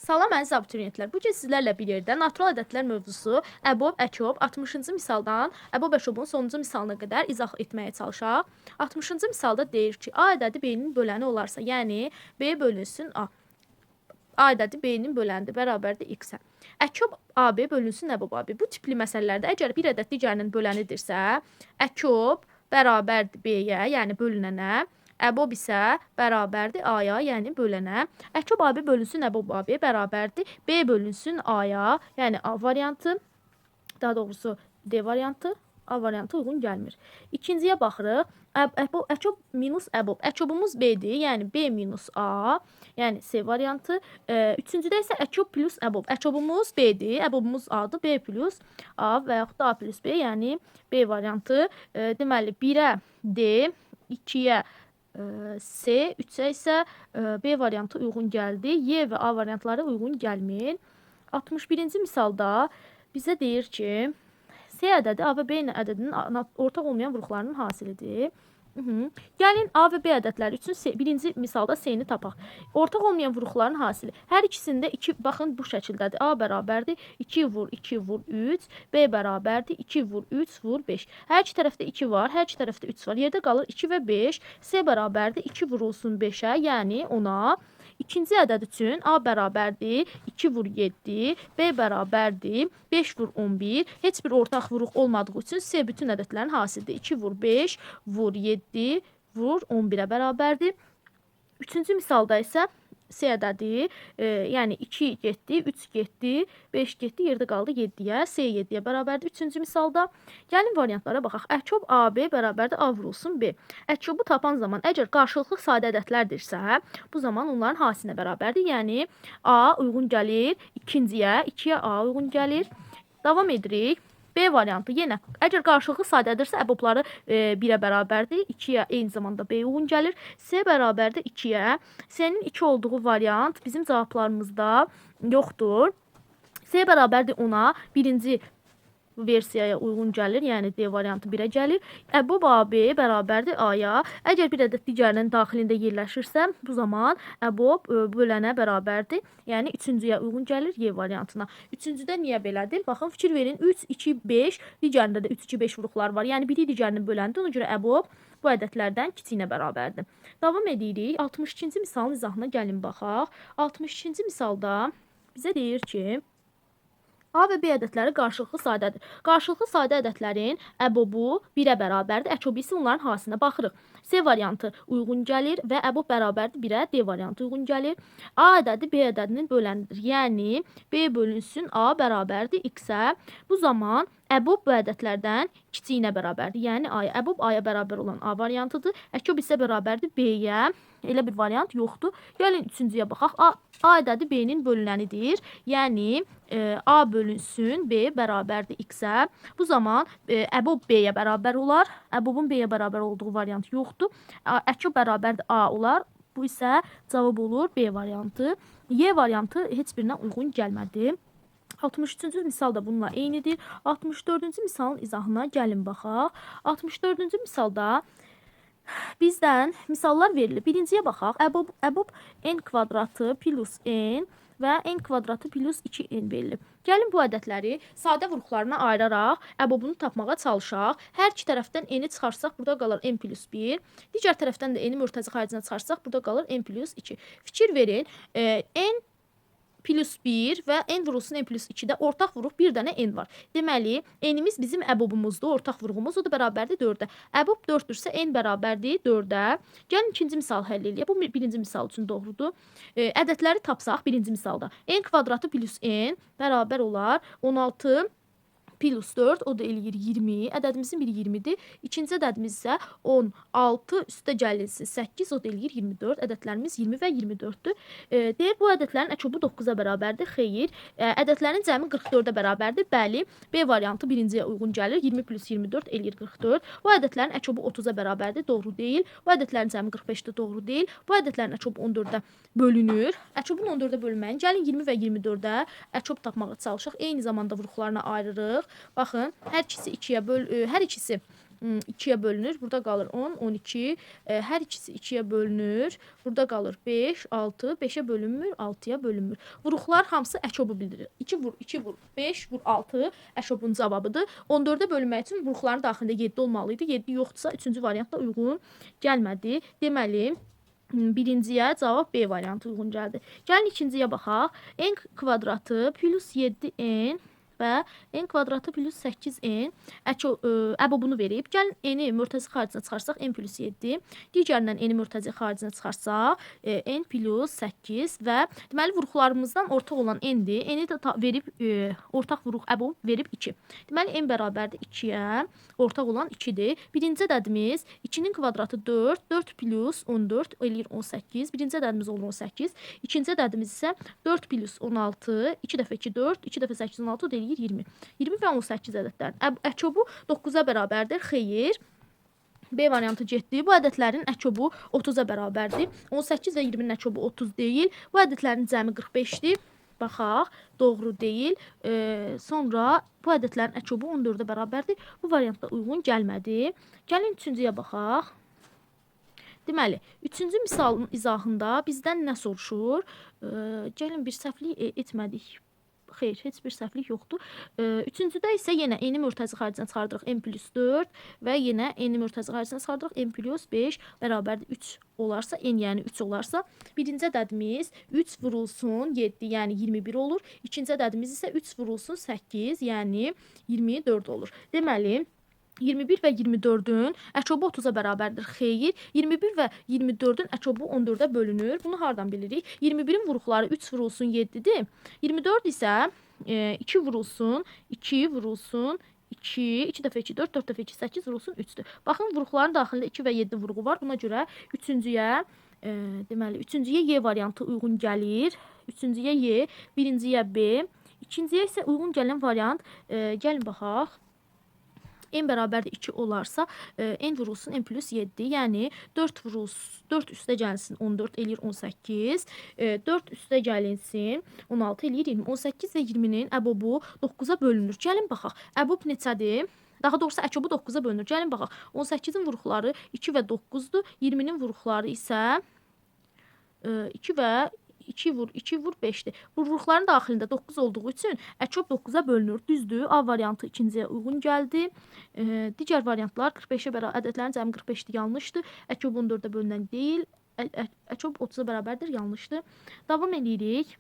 Salam əziz abituriyentlər. Bu gün sizlərlə bir yerdə natural ədədlər mövzusu əbob, əkob 60-cı misaldan əbob, əkobun sonuncu misalına qədər izah etməyə çalışaq. 60-cı misalda deyir ki, A ədədi B-nin böləni olarsa, yəni B bölünsün A. A ədədi B-nin bölənidir, bərabərdir X-ə. Əkob AB bölünsün əbob AB. Bu tipli məsələlərdə əgər bir ədəd digərinin bölənidirsə, əkob bərabərdir B-yə, yəni bölünənə. Əbob isə bərabərdir A-ya, yəni bölənə. Əkob AB bölünsün əbob AB bərabərdir B bölünsün A-ya, yəni A variantı. Daha doğrusu D variantı. A variantı uyğun gəlmir. İkinciyə baxırıq. Əkob minus əbob. Əkobumuz B-dir, yəni B minus A, yəni C variantı. Üçüncüdə isə əkob plus əbob. Əkobumuz B-dir, əbobumuz A-dır, B plus A və yaxud da A plus B, yəni B variantı. Deməli, 1-ə D, 2-yə C, 3-ə isə B variantı uyğun gəldi. Y və A variantları uyğun gəlmir. 61-ci misalda bizə deyir ki, C ədədi A və B ədədinin ortaq olmayan vuruqlarının hasilidir. Gəlin A və B ədədləri üçün birinci misalda C-ni tapaq. Ortaq olmayan vuruqların hasili. Hər ikisində 2, baxın bu şəkildədir. A bərabərdir 2 vur 2 vur 3, B bərabərdir 2 vur 3 vur 5. Hər iki tərəfdə 2 var, hər iki tərəfdə 3 var. Yerdə qalır 2 və 5. C bərabərdir 2 vurulsun 5-ə, yəni 10-a. İkinci ədəd üçün A bərabərdir 2 vur 7, B bərabərdir 5 vur 11. Heç bir ortaq vuruq olmadığı üçün C bütün ədədlərin hasilidir. 2 vur 5 vur 7 vur 11-ə bərabərdir. Üçüncü misalda isə C ədədi, yəni 2 getdi, 3 getdi, 5 getdi, yerdə qaldı 7-yə. C 7-yə bərabərdir. Üçüncü misalda gəlin variantlara baxaq. Əkob AB bərabərdir A vurulsun B. Əkobu tapan zaman əgər qarşılıqlı sadə ədədlərdirsə, bu zaman onların hasilinə bərabərdir. Yəni A uyğun gəlir ikinciyə, 2-yə A uyğun gəlir. Davam edirik. B variantı yenə əgər qarşılıqlı sadədirsə əbobları 1-ə bərabərdir, 2-yə eyni zamanda B uyğun gəlir. C bərabərdir 2-yə. C-nin 2 olduğu variant bizim cavablarımızda yoxdur. C bərabərdir 10-a, birinci versiyaya uyğun gəlir, yəni D variantı 1-ə gəlir. Əbob AB bərabərdir A-ya. Əgər bir ədəd digərinin daxilində yerləşirsə, bu zaman əbob bölənə bərabərdir. Yəni 3-cüyə uyğun gəlir Y variantına. 3-cüdə niyə belədir? Baxın, fikir verin. 3, 2, 5, digərində də 3, 2, 5 vuruqlar var. Yəni biri digərinin böləndir. Ona görə əbob bu ədədlərdən kiçiyinə bərabərdir. Davam edirik. 62-ci misalın izahına gəlin baxaq. 62-ci misalda bizə deyir ki, A və B ədədləri qarşılıqlı sadədir. Qarşılıqlı sadə ədədlərin əbobu 1-ə bərabərdir. Əkobu isə onların hasilinə baxırıq. C variantı uyğun gəlir və əbob bərabərdir 1-ə, D variantı uyğun gəlir. A ədədi B ədədinin bölənidir. Yəni B bölünsün A bərabərdir X-ə. Bu zaman əbob bu ədədlərdən kiçiyinə bərabərdir. Yəni A-ya. Əbob A-ya bərabər olan A variantıdır. Əkob isə bərabərdir B-yə. Elə bir variant yoxdur. Gəlin üçüncüyə baxaq. A ədədi B-nin bölünənidir. Yəni A bölünsün B bərabərdir X-ə. Bu zaman əbob B-yə bərabər olar. Əbobun B-yə bərabər olduğu variant yoxdur. Əkob bərabərdir A olar. Bu isə cavab olur B variantı. Y variantı heç birinə uyğun gəlmədi. 63-cü misal da bununla eynidir. 64-cü misalın izahına gəlin baxaq. 64-cü misalda bizdən misallar verilir. Birinciyə baxaq. Əbob n kvadratı plus n və n kvadratı plus 2n verilib. Gəlin bu ədədləri sadə vuruqlarına ayıraraq əbobunu tapmağa çalışaq. Hər iki tərəfdən n-i çıxarsaq, burada qalır n plus 1. Digər tərəfdən də n-i mürtəzi xaricinə çıxarsaq, burada qalır n plus 2. Fikir verin, n plus 1 və n vurulsun n plus 2-də ortaq vuruq bir dənə n var. Deməli, n-imiz bizim əbobumuzdur, ortaq vuruğumuz, o da bərabərdir 4-ə. Əbob 4-dürsə n bərabərdir 4-ə. Gəlin ikinci misal həll eləyək. Bu birinci misal üçün doğrudur. Ədədləri tapsaq birinci misalda n kvadratı plus n bərabər olar 16 plus 4, o da eləyir 20. Ədədimizin biri 20-dir. İkinci ədədimiz isə 16 üstə gəlinsin 8, o da eləyir 24. Ədədlərimiz 20 və 24-dür. Deyir, bu ədədlərin əkobu 9-a bərabərdir. Xeyr. Ədədlərin cəmi 44-ə bərabərdir. Bəli, B variantı birinciyə uyğun gəlir. 20 plus 24 eləyir 44. Bu ədədlərin əkobu 30-a bərabərdir. Doğru deyil. Bu ədədlərin cəmi 45-də doğru deyil. Bu ədədlərin əkobu 14-ə bölünür. Əkobun 14-ə bölünməyin. Gəlin 20 və 24-ə əkob tapmağa çalışaq. Eyni zamanda vuruqlarına ayırırıq. Baxın, hər ikisi 2-yə bölünür. Burada qalır 10, 12. Hər ikisi 2-yə bölünür. Burada qalır 5, 6. 5-ə bölünmür, 6-ya bölünmür. Vuruqlar hamısı əçobu bildirir. 2 vur, 2 vur, 5 vur, 6 əçobun cavabıdır. 14-ə bölünmək üçün vuruqların daxilində 7 olmalı idi. 7 yoxdursa 3-cü variant da uyğun gəlmədi. Deməli, birinciyə cavab B variantı uyğun gəldi. Gəlin ikinciyə baxaq. N kvadratı plus 7n və n kvadratı plus 8n əbobunu verib. Gəlin n-i mürtəzi xaricinə çıxarsaq n plus 7, digərindən n-i mürtəzi xaricinə çıxarsaq n plus 8 və deməli vuruqlarımızdan ortaq olan n-dir. N-i də verib ortaq vuruq əbob verib 2. Deməli n bərabərdir 2-yə, ortaq olan 2-dir. Birinci ədədimiz 2-nin kvadratı 4, 4 plus 14 eləyir 18. Birinci ədədimiz olur 18. İkinci ədədimiz isə 4 plus 16, 2 dəfə 2 4, 2 dəfə 8 16 deyir 20. 20 və 18 ədədlərin əçobu 9-a bərabərdir. Xeyr. B variantı getdi. Bu ədədlərin əçobu 30-a bərabərdir. 18 və 20-nin əçobu 30 deyil. Bu ədədlərin cəmi 45-dir. Baxaq, doğru deyil. Sonra bu ədədlərin əçobu 14-ə bərabərdir. Bu variantda uyğun gəlmədi. Gəlin üçüncüyə baxaq. Deməli, üçüncü misalın izahında bizdən nə soruşur? Gəlin bir səhvlik etmədik. Xeyr, heç bir səhvlik yoxdur. Üçüncüdə isə yenə n-i mürtəzi xaricinə çıxardırıq n plus 4 və yenə n-i mürtəzi xaricinə çıxardırıq n plus 5 bərabərdir 3 olarsa, n yəni 3 olarsa, birinci ədədimiz 3 vurulsun 7, yəni 21 olur. İkinci ədədimiz isə 3 vurulsun 8, yəni 24 olur. Deməli, 21 və 24-ün əçobu 30-a bərabərdir. Xeyr, 21 və 24-ün əçobu 14-ə bölünür. Bunu hardan bilirik? 21-in vuruqları 3 vurulsun 7-dir. 24 isə 2 vurulsun, 2 vurulsun 2, 2 dəfə 2 4, 4 dəfə 2 8 vurulsun 3-dür. Baxın, vuruqların daxilində 2 və 7 vuruğu var. Buna görə üçüncüyə deməli, üçüncüyə Y variantı uyğun gəlir. Üçüncüyə Y, birinciyə B, ikinciyə isə uyğun gələn variant gəlin baxaq. N bərabərdir 2 olarsa, n vurulsun n plus 7, yəni 4 vurulsun, 4 üstə gəlsin 14 eləyir 18, 4 üstə gəlinsin 16 eləyir 20, 18 və 20-nin əbobu 9-a bölünür. Gəlin baxaq, əbob neçədir? Daha doğrusu əçobu 9-a bölünür. Gəlin baxaq, 18-in vuruqları 2 və 9-dur, 20-nin vuruqları isə 2 və 2 vur 5'dir. Vuruqların daxilində 9 olduğu üçün əçob 9-a bölünür. Düzdür. A variantı ikinciyə uyğun gəldi. Digər variantlar 45-ə bərabər, ədədlərin cəmi 45-dir, yanlışdır. Əçob 14-ə bölünən deyil. Əçob 30-a bərabərdir, yanlışdır. Davam edirik.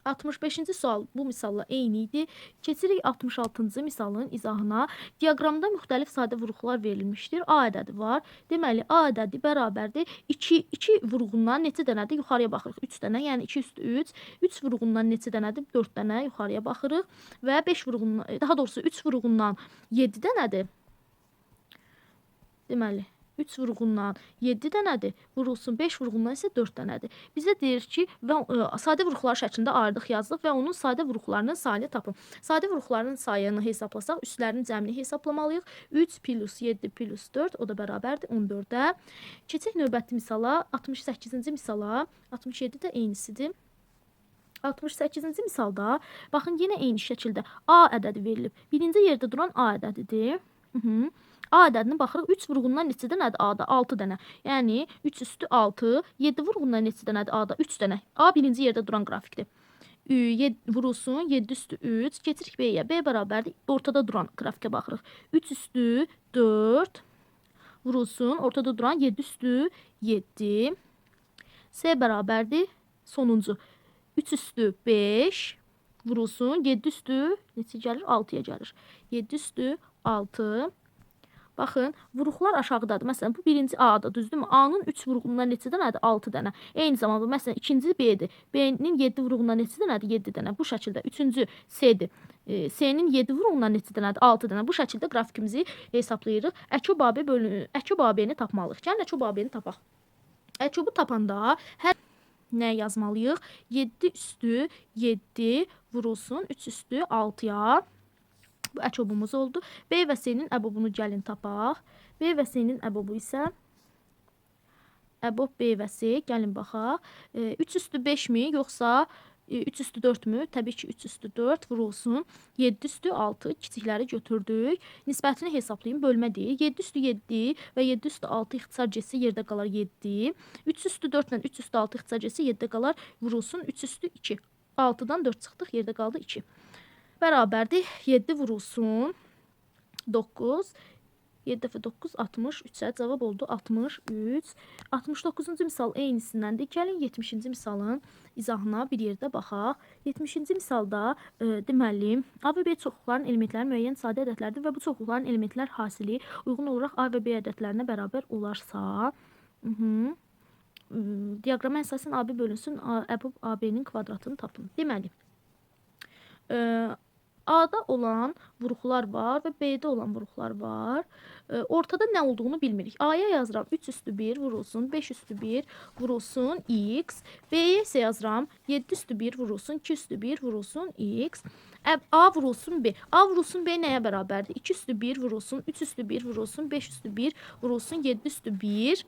65-ci sual bu misalla eyni idi. Keçirik 66-cı misalın izahına. Diaqramda müxtəlif sadə vuruqlar verilmişdir. A ədədi var. Deməli, A ədədi bərabərdir. 2 vuruğundan neçə dənədir? Yuxarıya baxırıq. 3 dənə, yəni 2 üstü 3. 3 vuruğundan neçə dənədir? 4 dənə yuxarıya baxırıq. Və 5 vuruğundan, daha doğrusu 3 vuruğundan 7 dənədir. Deməli, 3 vuruğundan 7 dənədir, vurulsun 5 vuruğundan isə 4 dənədir. Bizə deyir ki, sadə vuruqlar şəklində ayırdıq, yazdıq və onun sadə vuruqlarının sayını tapın. Sadə vuruqların sayını hesablasaq, üstlərinin cəmini hesablamalıyıq. 3 plus 7 plus 4, o da bərabərdir 14-ə. Keçək növbəti misala, 68-ci misala, 67 də eynisidir. 68-ci misalda, baxın, yenə eyni şəkildə A ədədi verilib. Birinci yerdə duran A ədədidir. A ədədini baxırıq, 3 vuruğundan neçə dənədir A-da? 6 dənə. Yəni 3 üstü 6, 7 vuruğundan neçə dənədir A-da? 3 dənə. A birinci yerdə duran qrafikdir. Vurulsun 7 üstü 3. Keçirik B-yə. B bərabərdir. Ortada duran qrafikə baxırıq. 3 üstü 4 vurulsun. Ortada duran 7 üstü 7. C bərabərdir. Sonuncu. 3 üstü 5 vurulsun. 7 üstü neçə gəlir? 6-ya gəlir. 7 üstü 6. Baxın, vuruqlar aşağıdadır. Məsələn, bu birinci A-da, düzdürmü? A-nın 3 vuruğundan neçə dənədir? 6 dənə. Eyni zamanda, məsələn, ikinci B-dir. B-nin 7 vuruğundan neçə dənədir? 7 dənə. Bu şəkildə. Üçüncü C-dir. C-nin 7 vuruğundan neçə dənədir? 6 dənə. Bu şəkildə qrafikimizi hesablayırıq. Əçob AB bölünür. Əçob AB-ni tapmalıyıq. Gəlin əçob AB-ni tapaq. Əçobu tapanda hər nə yazmalıyıq? 7 üstü 7 vurulsun 3 üstü 6-ya. Bu əçobumuz oldu. B və C-nin əbobunu gəlin tapaq. B və C-nin əbobu isə əbob B və C, gəlin baxaq. 3 üstü 5 mi, yoxsa 3 üstü 4 mü? Təbii ki 3 üstü 4 vurulsun. 7 üstü 6 kiçikləri götürdük. Nisbətini hesablayın. Bölmə deyil. 7 üstü 7 və 7 üstü 6 ixtisar getsə yerdə qalar 7. 3 üstü 4 ilə 3 üstü 6 ixtisar getsə yerdə qalar vurulsun 3 üstü 2. 6-dan 4 çıxdıq, yerdə qaldı 2. Bərabərdir 7 vurulsun 9. 7 dəfə 9 63-ə cavab oldu 63. 69-cu misal eynisindəndir. Gəlin 70-ci misalın izahına bir yerdə baxaq. 70-ci misalda deməli A və B çoxluqların elementləri müəyyən sadə ədədlərdir və bu çoxluqların elementlər hasili uyğun olaraq A və B ədədlərinə bərabər olarsa, diaqrama əsasən AB bölünsün, əbub AB-nin kvadratını tapın. Deməli, A-da olan vuruqlar var və B-də olan vuruqlar var. Ortada nə olduğunu bilmirik. A-ya yazıram 3 üstü 1 vurulsun, 5 üstü 1 vurulsun x. B-yə isə yazıram 7 üstü 1 vurulsun, 2 üstü 1 vurulsun x. A vurulsun B. A vurulsun B nəyə bərabərdir? 2 üstü 1 vurulsun, 3 üstü 1 vurulsun, 5 üstü 1 vurulsun, 7 üstü 1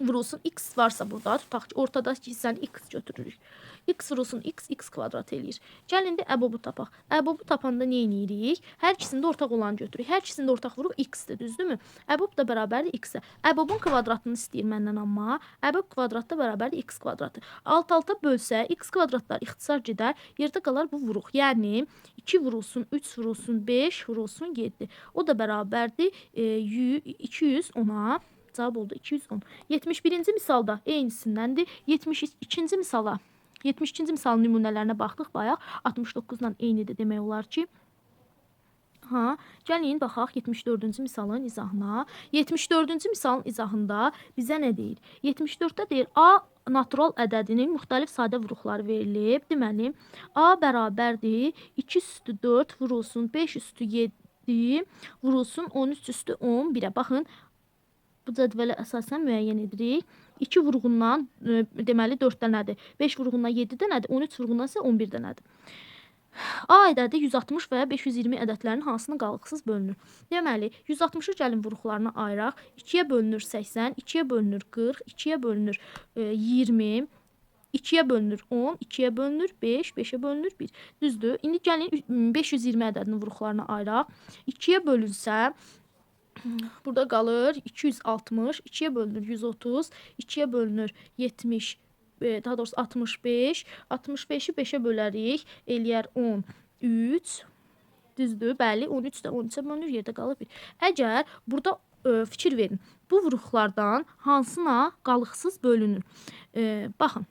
vurulsun. X varsa burada, tutaq ki, ortada hissəni x götürürük. X vurulsun x kvadrat eləyir. Gəlin indi əbobu tapaq. Əbobu tapanda nə edirik? Hər ikisində ortaq olanı götürürük. Hər ikisində ortaq vuruq x-dir, düzdürmü? Əbob da bərabərdir x-ə. Əbobun kvadratını istəyir məndən, amma əbob kvadratda bərabərdir x kvadratı. Alt-alta bölsə x kvadratlar ixtisar gedər, yerdə qalar bu vuruq. Yəni 2 vurulsun, 3 vurulsun, 5 vurulsun, 7. O da bərabərdir 210-a. Cavab oldu 210. 71-ci misalda eynisindəndir. 72-ci misala 72-ci misalın nümunələrinə baxdıq bayaq. 69-dan eynidir demək olar ki. Gəlin baxaq 74-cü misalın izahına. 74-cü misalın izahında bizə nə deyir? 74-də deyir A natural ədədinin müxtəlif sadə vuruqları verilib. Deməli, A bərabərdir 2 üstü 4 vurulsun 5 üstü 7 vurulsun 13 üstü 11-ə. Baxın, bu cədvələ əsasən müəyyən edirik. 2 vurğundan deməli 4 dənədir. 5 vurğundan 7 dənədir. 13 vurğundan isə 11 dənədir. A ədədi 160 və 520 ədədlərinin hansına qalıqsız bölünür? Deməli, 160-ı gəlin vuruqlarına ayıraq. 2-yə bölünür 80, 2-yə bölünür 40, 2-yə bölünür 20, 2-yə bölünür 10, 2-yə bölünür 5, 5-ə bölünür 1. Düzdür? İndi gəlin 520 ədədinin vuruqlarına ayıraq. 2-yə bölünsə burada qalır 260, 2-yə bölünür 130, 2-yə bölünür 70, daha doğrusu 65, 65-i 5-ə bölərik, eləyər 13, düzdür, bəli, 13 də 13-ə bölünür, yerdə qalır 1. Əgər burada fikir verin, bu vuruqlardan hansına qalıqsız bölünür? Baxın.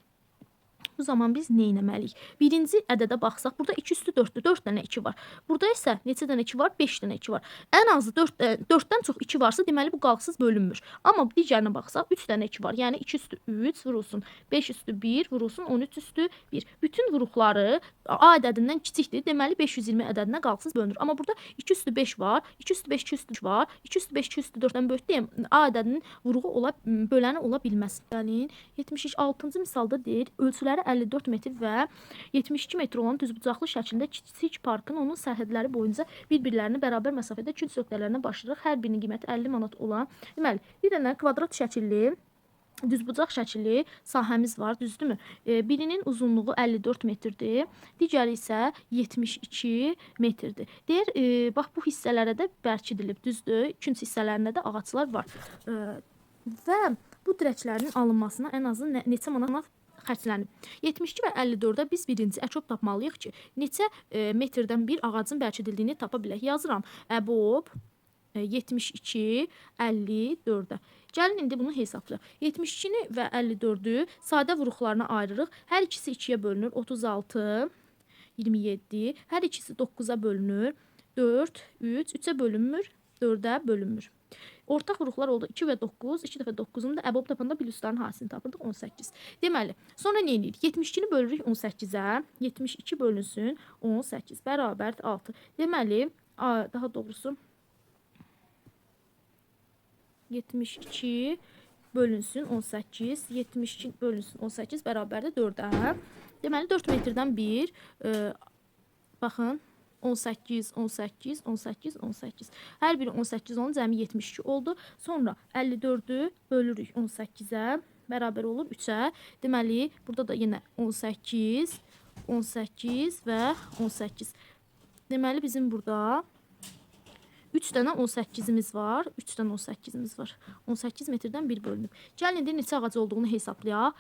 Bu zaman biz nə etməliyik? Birinci ədədə baxsaq, burada 2 üstü 4-dür, 4 dənə 2 var. Burada isə neçə dənə 2 var? 5 dənə 2 var. Ən azı 4-dən çox 2 varsa, deməli bu qalıqsız bölünmür. Amma digərinə baxsaq, 3 dənə 2 var. Yəni 2 üstü 3 vurulsun, 5 üstü 1 vurulsun, 13 üstü 1. Bütün vuruqları A ədədindən kiçikdir. Deməli 520 ədədinə qalıqsız bölünür. Amma burada 2 üstü 5 var, 2 üstü 5 2 üstü 3 var. 2 üstü 5 2 üstü 4-dən böyükdür. A ədədinin vuruğu böləni ola bilməz. Gəlin 76-cı misalda deyir, ölçüləri 54 metr və 72 metr olan düzbucaqlı şəklində kiçik parkın onun sərhədləri boyunca bir-birlərini bərabər məsafədə künc nöqtələrinə başlayırıq. Hər birinin qiyməti 50 manat olan. Deməli, bir dənə kvadrat şəkilli düzbucaq şəkilli sahəmiz var, düzdürmü? Birinin uzunluğu 54 metrdir, digəri isə 72 metrdir. Deyir, bax bu hissələrə də bərkidilib, düzdür? Künc hissələrində də ağaclar var. Və bu dirəklərin alınmasına ən azı neçə manat xərclənib. 72 və 54-də biz birinci əçob tapmalıyıq ki, neçə metrdən bir ağacın bərkidildiyini tapa bilək. Yazıram, əbob 72, 54-də. Gəlin indi bunu hesablayaq. 72-ni və 54-ü sadə vuruqlarına ayırırıq. Hər ikisi 2-yə bölünür. 36, 27. Hər ikisi 9-a bölünür. 4, 3, 3-ə bölünmür. 4-ə bölünmür. Ortaq vuruqlar oldu 2 və 9. 2 dəfə 9-un da əbob tapanda plusların hasilini tapırdıq 18. Deməli, sonra nə edirik? 72-ni bölürük 18-ə. 72 bölünsün 18 bərabər 6. Deməli, daha doğrusu 72 bölünsün 18, 72 bölünsün 18 bərabərdir 4-ə. Deməli 4 metrdən 1, baxın 18, 18, 18, 18. Hər biri 18 olun, cəmi 72 oldu. Sonra 54-ü bölürük 18-ə, bərabər olur 3-ə. Deməli, burada da yenə 18, 18 və 18. Deməli bizim burada 3 dənə 18-imiz var. 3 dənə 18-imiz var. 18 metrdən 1 bölünüb. Gəlin indi neçə ağac olduğunu hesablayaq.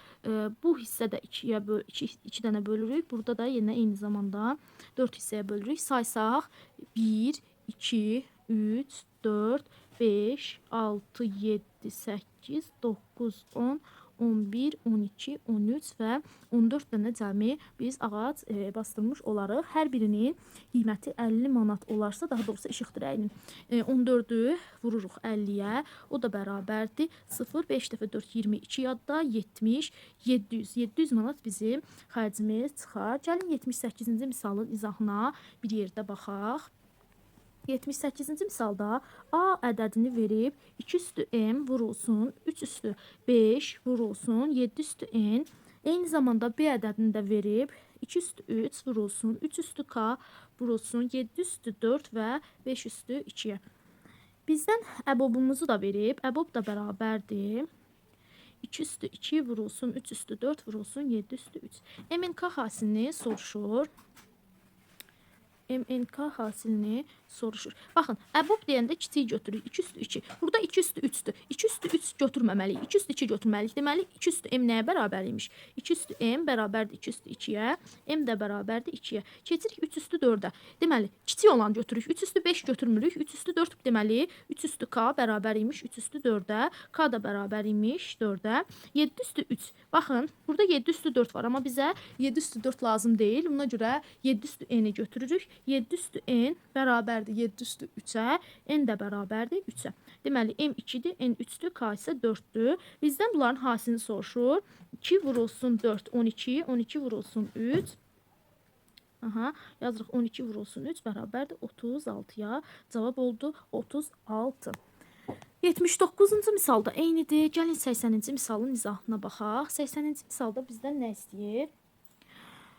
Bu hissədə 2 dənə bölürük. Burada da yenə eyni zamanda 4 hissəyə bölürük. Saysaq 1, 2, 3, 4, 5, 6, 7, 8, 9, 10, 11, 12, 13 və 14 dənə cəmi biz ağac bastırmış olarıq. Hər birinin qiyməti 50 manat olarsa, daha doğrusu işıq dirəyinin 14'ü vururuq 50-yə. O da bərabərdir 0, 5 dəfə 4, 22 yadda 70, 700. 700 manat bizim xərcimiz çıxar. Gəlin 78-ci misalın izahına bir yerdə baxaq. 78-ci misalda A ədədini verib 2 üstü m vurulsun 3 üstü 5 vurulsun 7 üstü n. Eyni zamanda B ədədini də verib 2 üstü 3 vurulsun 3 üstü k vurulsun 7 üstü 4 və 5 üstü 2'yə. Bizdən əbobumuzu da verib. Əbob da bərabərdir 2 üstü 2 vurulsun 3 üstü 4 vurulsun 7 üstü 3. MNK hasilini soruşur. MNK hasilini soruşur. Baxın, əbob deyəndə kiçiyi götürürük. 2 üstü 2. Burada 2 üstü 3'dür. 2 üstü 3 götürməməliyik. 2 üstü 2 götürməliyik. Deməli, 2 üstü m nəyə bərabər imiş? 2 üstü m bərabərdir 2 üstü 2'yə. M də bərabərdir 2'yə. Keçirik 3 üstü 4'ə. Deməli, kiçik olan götürürük. 3 üstü 5 götürmürük. 3 üstü 4 deməli, 3 üstü k bərabər imiş 3 üstü 4'ə. K da bərabər imiş 4'ə. 7 üstü 3. Baxın, burada 7 üstü 4 var. Amma bizə 7 üstü 4 lazım deyil. Buna görə 7 üstü n'i götürürük. 7 üstü n bərabərdir 7 üstü 3'ə. N də bərabərdir 3'ə. Deməli, m 2'dir, n 3'dür, k isə 4'dür. Bizdən bunların hasilini soruşur. 2 vurulsun 4, 12. 12 vurulsun 3. Aha, yazırıq 12 vurulsun 3 bərabərdir 36'ya. Cavab oldu 36. 79-cu misalda eynidir. Gəlin 80-ci misalın izahına baxaq. 80-ci misalda bizdən nə istəyir?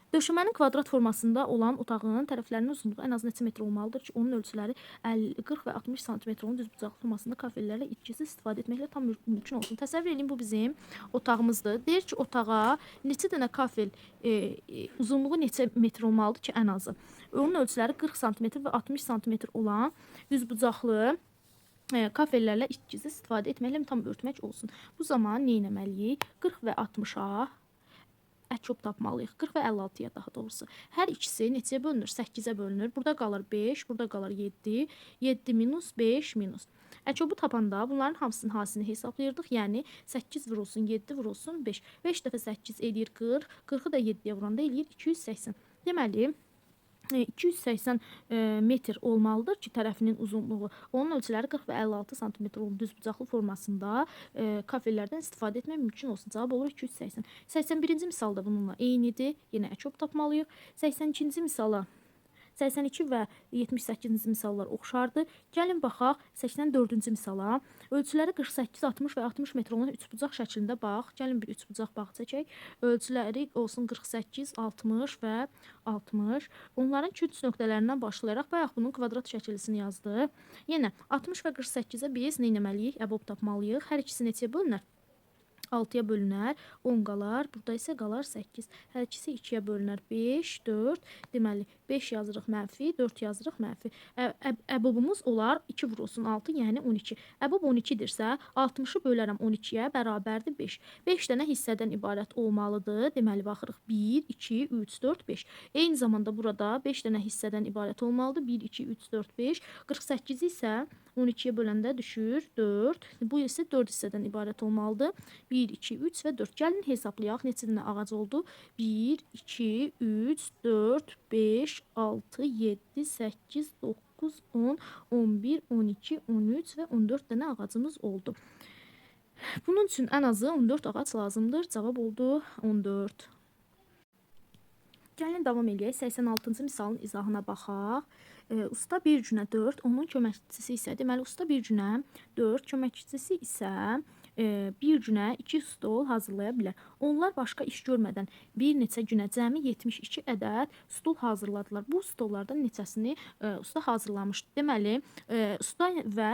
Döşəmənin kvadrat formasında olan otağının tərəflərinin uzunluğu ən az neçə metr olmalıdır ki, onun ölçüləri 50, 40 və 60 cm olan düzbucaqlı formasında kafelərlə itkisiz istifadə etməklə tam mümkün olsun. Təsəvvür edin, bu bizim otağımızdır. Deyir ki, otağa neçə dənə kafel uzunluğu neçə metr olmalıdır ki, ən azı. Onun ölçüləri 40 cm və 60 cm olan düzbucaqlı kafelərlə itkisiz istifadə etməklə tam örtmək olsun. Bu zaman nə etməliyik? 40 və 60'a əkop tapmalıyıq. 40 və 56'ya daha doğrusu. Hər ikisi neçəyə bölünür? 8'ə bölünür. Burada qalır 5, burada qalır 7. 7 minus 5 minus. Əkobu tapanda bunların hamısının hasilini hesablayırdıq. Yəni 8 vurulsun 7 vurulsun 5. 5 dəfə 8 eləyir 40. 40'ı da 7'yə vuranda eləyir 280. Deməli 280 metr olmalıdır ki, tərəfinin uzunluğu. Onun ölçüləri 40 və 56 cm olan düzbucaqlı formasında kafelərdən istifadə etmək mümkün olsun. Cavab olur 280. 81-ci misalda bununla eynidir. Yenə əkop tapmalıyıq. 82-ci misala 82 və 78-ci misallar oxşardır. Gəlin baxaq 84-cü misala. Ölçüləri 48, 60 və 60 metr olan üçbucaq şəklində bax. Gəlin bir üçbucaq bax çəkək. Ölçüləri olsun 48, 60 və 60. Onların küt nöqtələrindən başlayaraq bayaq bunun kvadrat şəkillisini yazdıq. Yenə 60 və 48'ə biz nə etməliyik? Əbob tapmalıyıq. Hər ikisi neçəyə bölünər? 6'ya bölünər, 10 qalar. Burada isə qalar 8. Hər ikisi 2'yə bölünər, 5, 4. Deməli, 5 yazırıq mənfi, 4 yazırıq mənfi. Əbobumuz olar 2 vurulsun 6, yəni 12. Əbob 12-dirsə, 60'ı bölərəm 12'yə, bərabərdir 5. 5 dənə hissədən ibarət olmalıdır. Deməli, baxırıq 1, 2, 3, 4, 5. Eyni zamanda burada 5 dənə hissədən ibarət olmalıdır. 1, 2, 3, 4, 5. 48 isə 12'ye böləndə düşür 4. Bu isə 4 hissədən ibarət olmalıdır. 1, 2, 3 və 4. Gəlin hesablayaq. Neçə dənə ağac oldu? 1, 2, 3, 4, 5, 6, 7, 8, 9, 10, 11, 12, 13 və 14 dənə ağacımız oldu. Bunun üçün ən azı 14 ağac lazımdır. Cavab oldu 14. Gəlin davam edək. 86-cı misalın izahına baxaq. Usta bir günə 4, onun köməkçisi isə, deməli usta bir günə 4, köməkçisi isə bir günə 2 stol hazırlaya bilər. Onlar başqa iş görmədən bir neçə günə cəmi 72 ədəd stol hazırladılar. Bu stollardan neçəsini usta hazırlamışdı. Deməli, usta və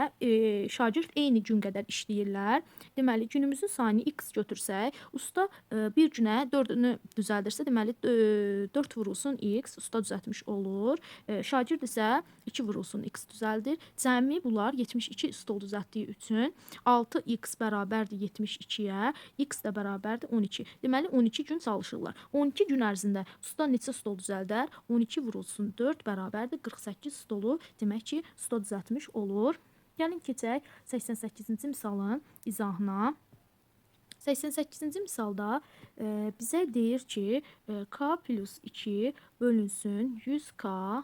şagird eyni gün qədər işləyirlər. Deməli, günümüzün sayını x götürsək, usta bir günə 4-ünü düzəldirsə, deməli 4 vurulsun x usta düzəltmiş olur. Şagird isə 2 vurulsun x düzəldir. Cəmi bunlar 72 stol düzəltdiyi üçün 6x bərabərdir 72-yə, x də bərabərdir 12. Deməli 12 gün çalışırlar. 12 gün ərzində usta neçə stol düzəldər? 12 vurulsun 4 bərabərdir 48 stolu demək ki, usta düzəltmiş olur. Gəlin keçək 88-ci misalın izahına. 88-ci misalda bizə deyir ki, k plus 2 bölünsün 100k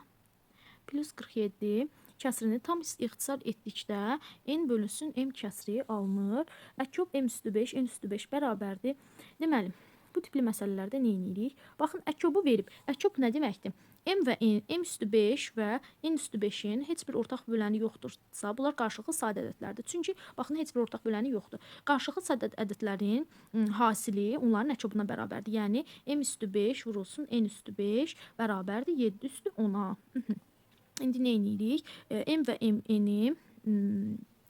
plus 47 kəsrini tam ixtisar etdikdə n bölünsün m kəsri alınır. Əkyob m üstü 5, n üstü 5 bərabərdir. Deməli, bu tipli məsələlərdə nə edirik? Baxın, əkyobu verib. Əkyob nə deməkdir? M və n, m üstü 5 və n üstü 5-in heç bir ortaq böləni yoxdursa, bunlar qarşılıqlı sadə ədədlərdir. Çünki, baxın, heç bir ortaq böləni yoxdur. Qarşılıqlı sadə ədədlərin hasili onların əkobuna bərabərdir. Yəni, m üstü 5 vurulsun n üstü 5 bərabərdir 7 üstü 10-a. İndi nə edirik? M və m-ni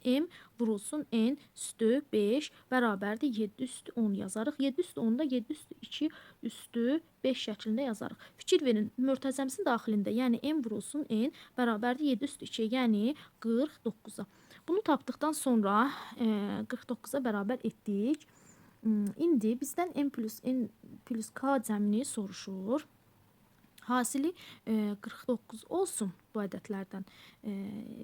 m vurulsun n üstü 5 bərabərdir 7 üstü 10 yazarıq. 7 üstü 10-da 7 üstü 2 üstü 5 şəklində yazarıq. Fikir verin, mörtəzəmizin daxilində, yəni m vurulsun n bərabərdir 7 üstü 2, yəni 49-a. Bunu tapdıqdan sonra 49-a bərabər etdik. İndi bizdən m plus k cəmini soruşur. Hasili 49 olsun bu ədədlərdən.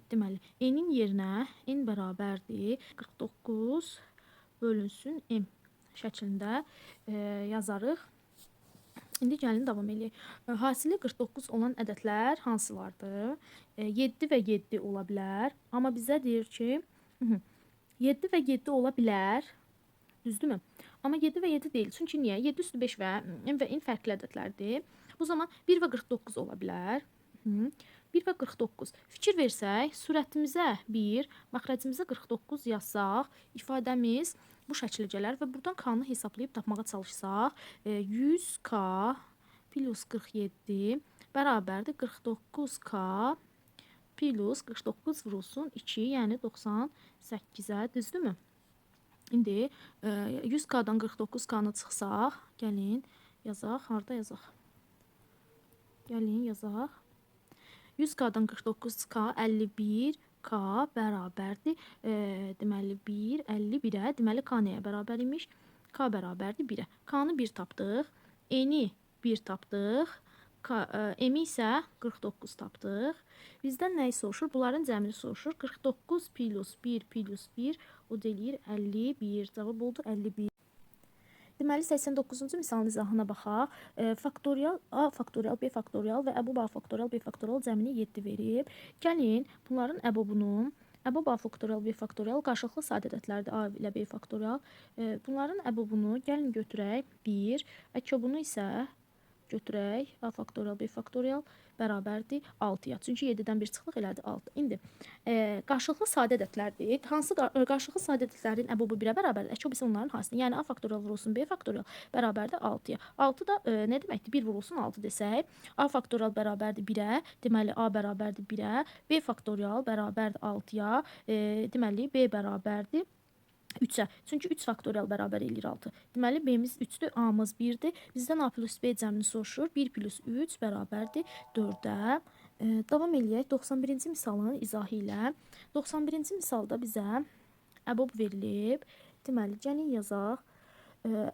Deməli, n-in yerinə n bərabərdir 49 bölünsün m şəklində yazarıq. İndi gəlin davam edək. Hasili 49 olan ədədlər hansılardır? 7 və 7 ola bilər. Amma bizə deyir ki, 7 və 7 ola bilər. Düzdürmü? Amma 7 və 7 deyil. Çünki niyə? 7 üstü 5 və m və n fərqli ədədlərdir. Bu zaman 1 və 49 ola bilər. 1 və 49. Fikir versək, surətimizə 1, məxrəcimizə 49 yazsaq, ifadəmiz bu şəkildə gələr və buradan k-nı hesablayıb tapmağa çalışsaq, 100k plus 47 bərabərdir 49k plus 49 vurulsun 2, yəni 98-ə, düzdürmü? İndi 100k-dan 49k-nı çıxsaq, gəlin yazaq, harda yazaq? Gəlin yazaq. 100k-dan 49k 51k bərabərdir. Deməli 1, 51-ə. Deməli k nəyə bərabər imiş? K bərabərdir 1-ə. K-nı 1 tapdıq. N-i 1 tapdıq. M-i isə 49 tapdıq. Bizdən nəyi soruşur? Bunların cəmini soruşur. 49 plus 1 plus 1 o deyir 51. Cavab oldu 51. Deməli, 89-cu misalın izahına baxaq. Faktorial A faktorial, B faktorial və əbob A faktorial, B faktorial cəmini 7 verib. Gəlin, bunların əbobunu, əbob A faktorial, B faktorial qarşılıqlı sadə ədədlərdir A ilə B faktorial. Bunların əbobunu gəlin götürək 1, əkobunu isə götürək A faktorial, B faktorial bərabərdir 6-ya. Çünki 7-dən 1 çıxdıq, elədi 6. İndi qarşılıqlı sadə ədədlərdir. Hansı qarşılıqlı sadə ədədlərin əbobu 1-ə bərabərdir? Əkob isə onların hansıdır? Yəni A faktorial vurulsun B faktorial bərabərdir 6-ya. 6 da nə deməkdir? 1 vurulsun 6 desək, A faktorial bərabərdir 1-ə, deməli A bərabərdir 1-ə, B faktorial bərabərdir 6-ya, deməli B bərabərdir 3-ə. Çünki 3 faktorial bərabər eləyir 6. Deməli, B-miz 3-dür, A-mız 1-dir. Bizdən A plus B cəmini soruşur. 1 plus 3 bərabərdir 4-ə. Davam eləyək 91-ci misalın izahı ilə. 91-ci misalda bizə əbob verilib. Deməli, gəlin yazaq.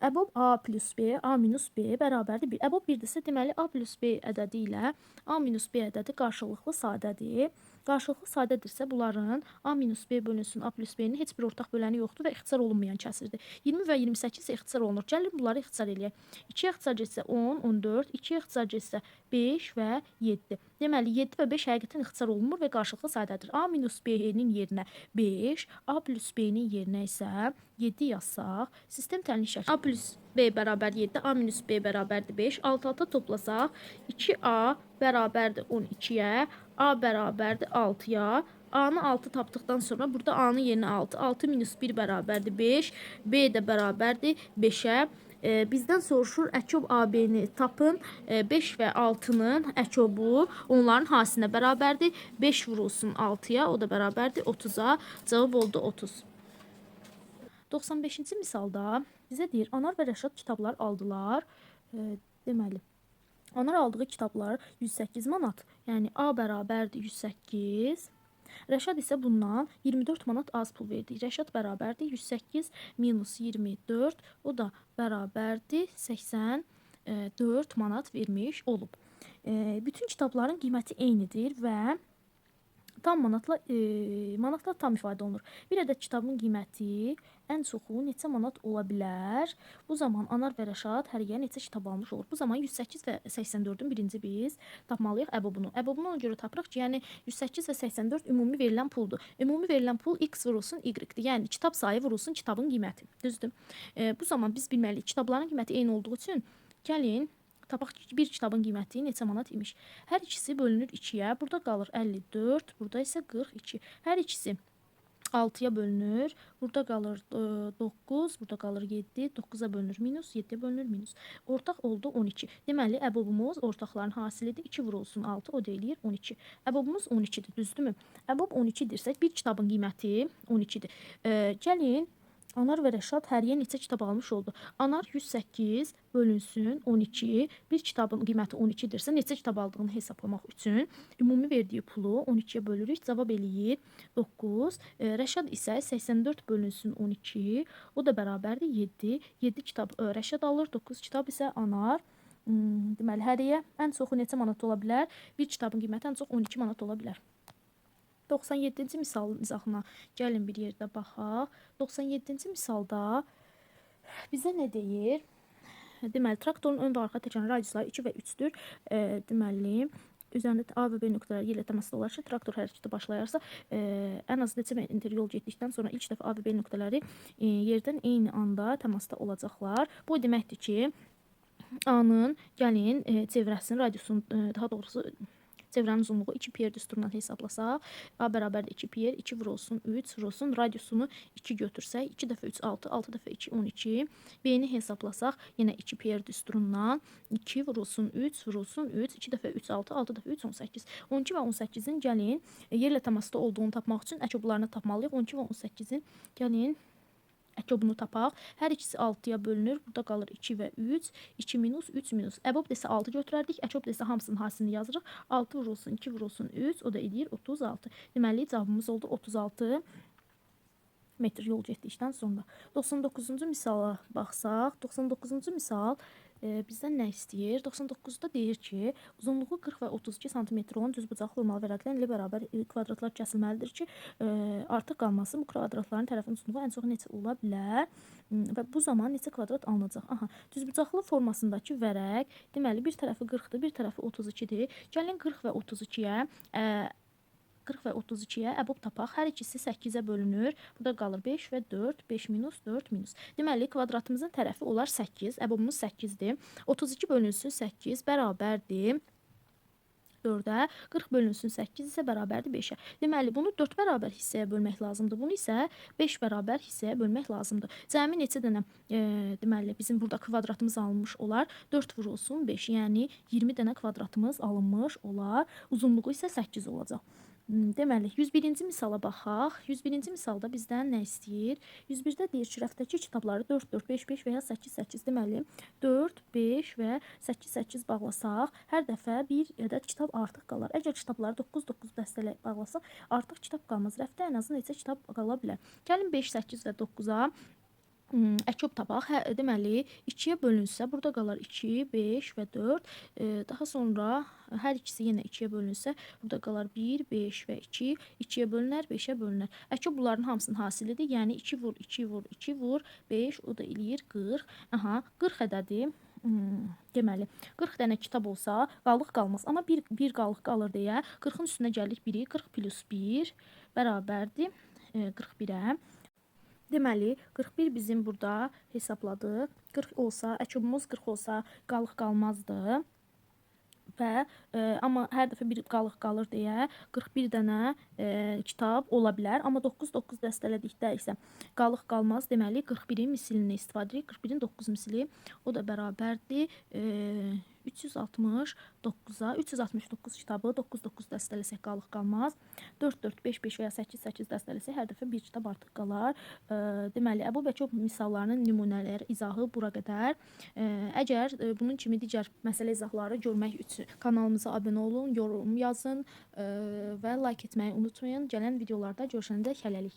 Əbob A plus B, A minus B bərabərdir 1. Əbob 1-dirsə, deməli, A plus B ədədi ilə A minus B ədədi qarşılıqlı sadədir. Qarşılıqlı sadədirsə, bunların A minus B bölünsün A plus B-nin heç bir ortaq böləni yoxdur və ixtisar olunmayan kəsirdir. 20 və 28 ixtisar olunur. Gəlin, bunları ixtisar eləyək. 2-yə ixtisar etsə 10, 14, 2-yə ixtisar etsə 5 və 7. Deməli, 7 və 5 həqiqətən ixtisar olunmur və qarşılıqlı sadədir. A minus B-nin yerinə 5, A plus B-nin yerinə isə 7 yazsaq, sistem tənlik şəkli. A plus B bərabər 7, A minus B bərabərdir 5. Alt-alta toplasaq, 2A bərabərdir 12-yə, A bərabərdir 6-ya, A-nı 6 tapdıqdan sonra burada A-nın yerinə 6. 6 minus 1 bərabərdir 5. B də bərabərdir 5-ə. Bizdən soruşur əkob AB-ni tapın. 5 və 6-nın əkobu onların hasilinə bərabərdir. 5 vurulsun 6-ya, o da bərabərdir 30-a. Cavab oldu 30. 95-ci misalda bizə deyir, Anar və Rəşad kitablar aldılar. Deməli, Anar aldığı kitablar 108 manat, yəni A bərabərdir 108. Rəşad isə bundan 24 manat az pul verdi. Rəşad bərabərdir 108 minus 24, o da bərabərdir 84 manat vermiş olub. Bütün kitabların qiyməti eynidir və tam manatla tam ifadə olunur. Bir ədəd kitabın qiyməti ən çoxu neçə manat ola bilər? Bu zaman Anar və Rəşad hər yerə neçə kitab almış olur? Bu zaman 108 və 84-ün birinci biz tapmalıyıq əbobunu. Əbobunu ona görə tapırıq ki, yəni 108 və 84 ümumi verilən puldur. Ümumi verilən pul x vurulsun y-dir. Yəni kitab sayı vurulsun kitabın qiyməti. Düzdür? Bu zaman biz bilməliyik kitabların qiyməti eyni olduğu üçün gəlin tapaq ki, bir kitabın qiyməti neçə manat imiş. Hər ikisi bölünür 2-yə. Burada qalır 54, burada isə 42. Hər ikisi 6-ya bölünür. Burada qalır 9, burada qalır 7, 9-a bölünür minus, 7-yə bölünür minus. Ortaq oldu 12. Deməli, əbobumuz ortaqların hasilidir. 2 vurulsun 6, o deyilIr 12. Əbobumuz 12-dir, düzdürmü? Əbob 12-dirsək, bir kitabın qiyməti 12-dir. Gəlin, Anar və Rəşad hər yerə neçə kitab almış oldu? Anar 108 bölünsün 12. Bir kitabın qiyməti 12-dirsə, neçə kitab aldığını hesablamaq üçün ümumi verdiyi pulu 12-yə bölürük. Cavab eləyir 9. Rəşad isə 84 bölünsün 12. O da bərabərdir 7. 7 kitab Rəşad alır, 9 kitab isə Anar. Deməli, hər yerə ən çoxu neçə manat ola bilər? Bir kitabın qiyməti ən çox 12 manat ola bilər. 97-ci misalın izahına gəlin bir yerdə baxaq. 97-ci misalda bizə nə deyir? Deməli, traktorun ön və arxa təkərin radiusları 2 və 3-dür. Deməli, üzərində A və B nöqtələri yerlə təmasda olarsa, traktor hərəkətə başlayarsa, ən az neçə metr yol getdikdən sonra ilk dəfə A və B nöqtələri yerdən eyni anda təmasda olacaqlar. Bu deməkdir ki, A-nın gəlin çevrəsinin radiusunu, daha doğrusu çevrənin uzunluğu 2 pi düsturundan hesablasaq, A bərabərdir 2 pi, 2 vurulsun 3 vurulsun, radiusunu 2 götürsək, 2 dəfə 3 6, 6 dəfə 2 12. B-ni hesablasaq, yenə 2 pi düsturundan 2 vurulsun 3 vurulsun 3, 2 dəfə 3 6, 6 dəfə 3 18. 12 və 18-in gəlin yerlə təmasda olduğunu tapmaq üçün əkoblarını tapmalıyıq. 12 və 18-in gəlin əkobunu tapaq. Hər ikisi 6-ya bölünür. Burada qalır 2 və 3. 2 minus, 3 minus. Əbob desə 6 götürərdik. Əkob desə hamısının hasilini yazırıq. 6 vurulsun, 2 vurulsun 3. O da edir 36. Deməli, cavabımız oldu 36 metr yol getdikdən sonra. 99-cu misala baxsaq. 99-cu misal bizdən nə istəyir? 99-da deyir ki, uzunluğu 40 və 32 sm olan düzbucaqlı vurmalı vərəqlər ilə bərabər kvadratlar kəsilməlidir ki, artıq qalması bu kvadratların tərəfinin uzunluğu ən çox neçə ola bilər və bu zaman neçə kvadrat alınacaq? Aha, düzbucaqlı formasındakı vərəq, deməli, bir tərəfi 40-dır, bir tərəfi 32-dir. Gəlin 40 və 32-yə 40 və 32-yə əbob tapaq. Hər ikisi 8-ə bölünür. Burada qalır 5 və 4. 5 minus 4 minus. Deməli, kvadratımızın tərəfi olar 8. Əbobumuz 8-dir. 32 bölünsün 8 bərabərdir 4-ə. 40 bölünsün 8 isə bərabərdir 5-ə. Deməli, bunu 4 bərabər hissəyə bölmək lazımdır. Bunu isə 5 bərabər hissəyə bölmək lazımdır. Cəmi neçə dənə deməli, bizim burada kvadratımız alınmış olar? 4 vurulsun 5, yəni 20 dənə kvadratımız alınmış olar. Uzunluğu isə 8 olacaq. Deməli, 101-ci misala baxaq. 101-ci misalda bizdən nə istəyir? 101-də deyir ki, rəfdəki kitabları 4, 4, 5, 5 və ya 8, 8. Deməli, 4, 5 və 8, 8 bağlasaq, hər dəfə bir ədəd kitab artıq qalar. Əgər kitabları 9, 9 dəstələ bağlasaq, artıq kitab qalmaz. Rəfdə ən azı neçə kitab qala bilər? Gəlin 5, 8 və 9-a əkob tapaq. Deməli, 2-yə bölünsə, burada qalar 2, 5 və 4. Daha sonra hər ikisi yenə 2-yə bölünsə, burada qalar 1, 5 və 2. 2-yə bölünər, 5-ə bölünər. Əkob bunların hamısının hasilidir. Yəni 2 vur, 2 vur, 2 vur, 5, o da eləyir 40. Aha, 40 ədədi. Deməli, 40 dənə kitab olsa, qallıq qalmaz. Amma bir qallıq qalır deyə 40-ın üstünə gəlirik 1-i. 40 plus 1 bərabərdir 41-ə. Deməli, 41 bizim burada hesabladıq. 40 olsa, əkobumuz 40 olsa, qallıq qalmazdı. və amma hər dəfə bir qalıq qalır deyə 41 dənə kitab ola bilər. Amma 9 dəstələdikdə isə qalıq qalmaz. Deməli 41-in misilini istifadə edirik. 41-in 9 misili o da bərabərdir 369-a. 369 kitabı 9 dəstələsək qalıq qalmaz. 4 5 və ya 8 dəstələsək hər dəfə bir kitab artıq qalar. Deməli Əbu Bəkir misallarının nümunələri, izahı bura qədər. Əgər bunun kimi digər məsələ izahları görmək üçün kanalımıza abunə olun, yorum yazın və like etməyi unutmayın. Gələn videolarda görüşəndə hələlik.